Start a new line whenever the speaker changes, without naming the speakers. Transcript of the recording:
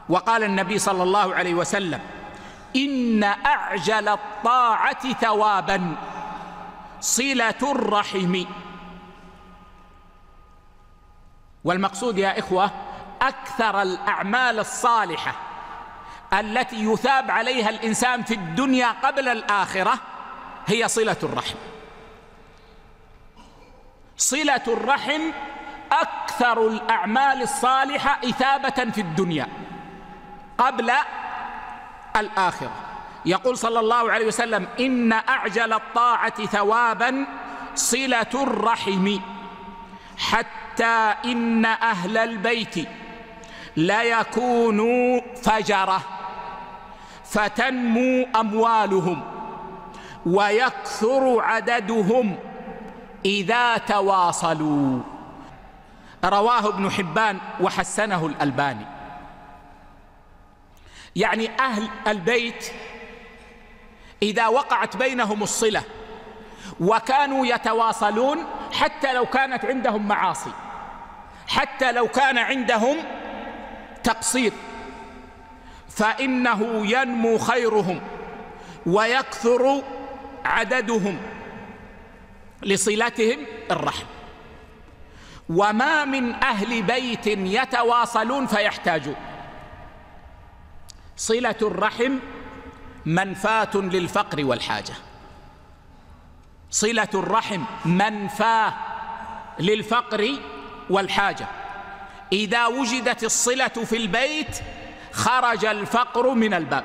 وقال النبي صلى الله عليه وسلم: إن أعجل الطاعة ثوابا صلة الرحم. والمقصود يا إخوة أكثر الأعمال الصالحة التي يثاب عليها الإنسان في الدنيا قبل الآخرة هي صلة الرحم. صلة الرحم أكثر الأعمال الصالحة إثابة في الدنيا قبل الآخرة. يقول صلى الله عليه وسلم: إن أعجل الطاعة ثوابا صلة الرحم، حتى إن أهل البيت ليكونوا فجرة فتنمو أموالهم ويكثر عددهم إذا تواصلوا. رواه ابن حبان وحسنه الألباني. يعني أهل البيت إذا وقعت بينهم الصلة وكانوا يتواصلون، حتى لو كانت عندهم معاصي، حتى لو كان عندهم تقصير، فإنه ينمو خيرهم ويكثر عددهم لصلتهم الرحم. وما من أهل بيت يتواصلون فيحتاجون. صلة الرحم منفاة للفقر والحاجة. صلة الرحم منفاة للفقر والحاجة. إذا وجدت الصلة في البيت خرج الفقر من الباب.